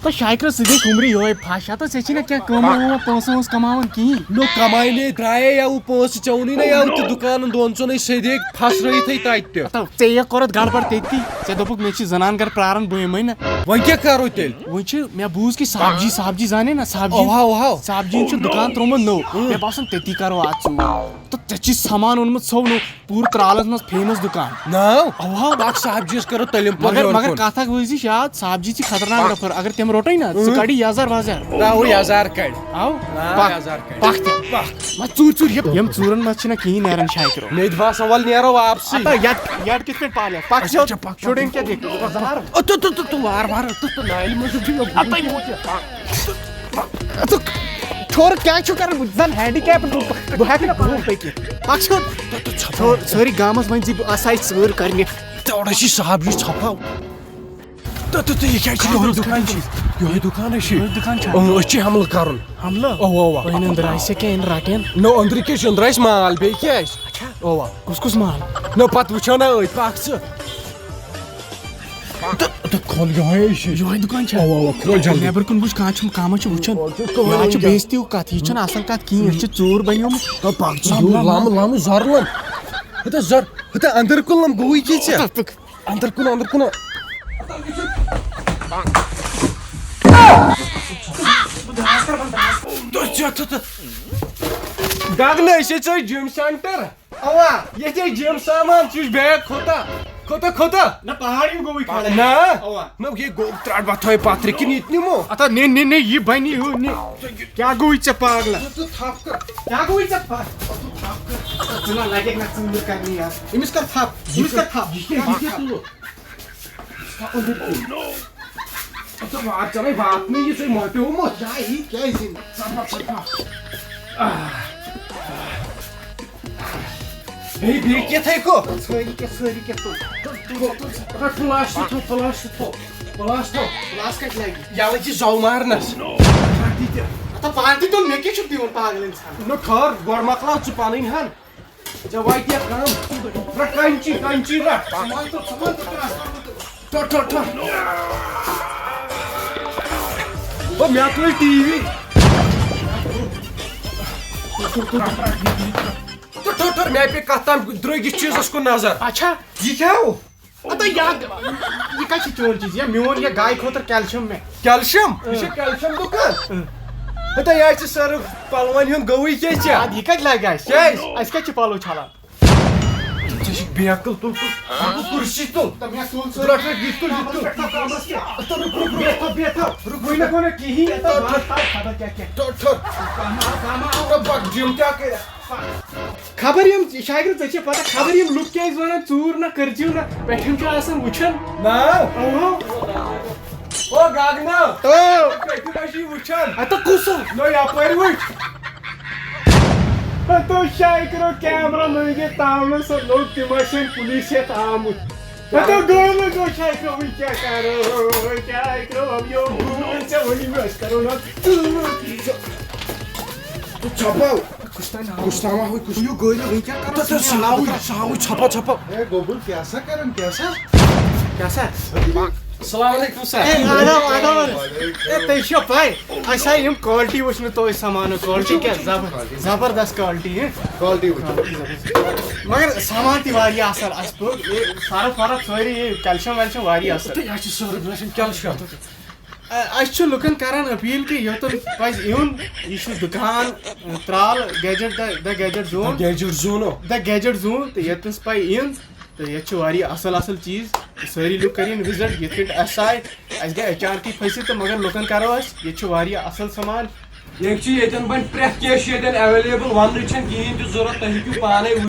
تو شائکر سدی کمری ہوئے پھاشا تو چیچنا کیا کماوا پونسہ وونس کماون کہین نو کمائنے درائے یا پونسہ چونی نا یا دکان دون ژۄنٕے سیدے پھسرٲیتھٕے تتہِ تہِ ژےٚ کوٚرُتھ گڑبڑ تٔتی ژےٚ دوٚپُکھ مےٚ چھِ زنان گھر پراران بہٕ یِمے نا وۄنۍ کیٛاہ کرو تیٚلہِ وۄنۍ چھِ مےٚ بوٗز کہِ سبزی زانے نا سبزی چھُ دُکان ترٛوومُت نوٚو مےٚ باسان تٔتی کرو آز ژوٗر تہٕ ژےٚ چھُے سامان اوٚنمُت ژھوٚو نوٚو پوٗرٕ ترالس منٛز فیمس دُکان اکھ سبزیس کرو تٔلِم مگر کتھ اکھ وٲیزِ یاد سبزی چھِ خطرناک نفر اگر تِم روٚٹے نا ژٕ کڑی یزار وزار یزار کڑِ پکھ ژوٗر یِم ژوٗرن منٛز چھِنہٕ کِہیٖنۍ نیران شایکرو مےٚ تہِ باسان وَلہٕ نیرو واپسٕے یڈ کِتھ پٲٹھۍ پالہِ پکھ شُرٮ۪ن کیٛاہ دِکھ وار نالہِ منٛز چھور کیٛاہ چھُ کران بہٕ زن ہینڈی کیپ بہٕ ہٮ۪کہٕ نہٕ پانہٕ پٔکِتھ پکھ سٲری گامس ؤنۍ زِ بہٕ آسے ژٲر کرنہِ تورے چھِ سبزی ژھۄپاو یہِ کیٛازِ چھِ یِہوے دُکان أسۍ چھِ حملہٕ کرُن وۄنۍ أنٛدرٕ آسہِ کینٛہہ أنۍ رٹین نو أنٛدرٕ کیٛاہ چھُ أنٛدرٕ آسہِ مال بیٚیہِ کیٛاہ آسہِ کُس مال نو پتہٕ وٕچھو نا أتھۍ پکھ ژٕ کھول یِہوے دُکان چھا نیبر کُن وٕچھ کانٛہہ ما چھُ وٕچھان یہِ چھِ بےزتی کتھ یہِ چھنہٕ اصل کتھ کِہیٖنۍ یہِ چھِ ژوٗر بنیومُت لامہٕ زورلن ہتا أنٛدر کُن لم گوٚوٕے کیٛاہ ژےٚ أنٛدر کُن گگنہٕ أسۍ ژٕ جِم سینٹر ییٚتہِ جِم سامان ژٕ وٕچھ بیگ کھوٚتا نہ پہاڑی گوٚوٕے کھڑا نہ یہِ گوٚو ترٛٹھ بتھ تھٲے پتھرِ کِنہٕ یہِ تہِ نِمو اتا نہِ یہِ بنہِ کیٛاہ گوٚوٕے ژےٚ پاگلا کیٛاہ گوٚوٕے ژےٚ لگیکھ نہ ژوٗر کرنہِ یار أمِس کر تھپھ ژےٚ واتنٕے یہِ ژےٚ مۄٹیومُت بیٚیہِ کیٛاہ کھو سٲری پلاس کتہِ لگہِ یَوٕ چھِ زو مارنس پانہٕ تہِ تُل مےٚ کیٛاہ چھُ دیُن پاگل انسان نہ ٹھہر گۄڈٕ مۄکلاو ژٕ پنٕنۍ ہن ژےٚ واتہِ یا کٲم رٹ کنچی رٹ مےٚ تُل ٹی وی مےٚ پے کتھ تام درٛٲگِس چیٖزس کُن نظر اچھا یہِ کیٛاہ یہِ کتہِ چھِ چون چیٖز یا میون یا گایہِ خٲطرٕ کیلشیم مےٚ کیلشیم یہِ چھُ کیلشیم دُکان ہتا یہِ آسہِ سرف پلون ہُنٛد گوٚوٕے کیٛاہ ژےٚ یہِ کتہِ لگہِ اَسہِ کیٛازِ اَسہِ کتہِ چھِ پلو چھلان ژےٚ چھِ بیکل تُل کُرسی تُل جِم کیٛاہ کرِ خبر یِم شاگرد ژےٚ چھے پتہ خبر یِم لُکھ کیٛازِ ونان ژوٗر نہ کٔرزِو نہ پٮ۪ٹھِم چھُ آسان وٕچھان گگنا چھِ وٕچھان اَتہ کُس نو یپٲرۍ وٕچھ تو شایکرو کیمرا لٲگِتھ تاونہٕ سُہ لوٚگ تِم ٲسِن پُلیٖس ہٮ۪تھ آمُت گوٚو شایکرو وٕنۍ کیٛاہ کرو شایکرو ژےٚ ؤنِو مےٚ أسۍ کرو نہ ژھۄپاو السلام علیکم سر تۄہہِ چھو پاے اَسہِ آیہِ یِم کالٹی وٕچھنہٕ توتہِ سامانہٕ کالٹی کیٛاہ زبردست کالٹی مگر سامان تہِ واریاہ اَصٕل اَسہِ پوٚر فرق سٲری کیلشیم ویلشیم واریاہ اَصٕل اَسہِ چھُ لُکن کران اپیٖل کہِ یوٚتن پزِ یُن یہِ چھُ دُکان ترال گیجٹ د گیجٹ زون تہٕ ییٚتنس پَزِ یُن تہٕ ییٚتہِ چھُ واریاہ اَصٕل چیٖز سٲری لُکھ کٔرِنۍ وِزٹ یِتھ کٔنۍ اَسہِ آے اَسہِ گٔے اچانکٕے پھٔسِتھ تہٕ مگر لُکن کرو أسۍ ییٚتہِ چھُ واریاہ اَصٕل سامان ییٚتہِ چھُ ییٚتٮ۪ن بَنہِ پرٛٮ۪تھ کینٛہہ چھُ ییٚتٮ۪ن ایویلیبٕل وَننٕچ چھنہٕ کِہیٖنۍ تہِ ضوٚرتھ تُہۍ ہیٚکِو پانے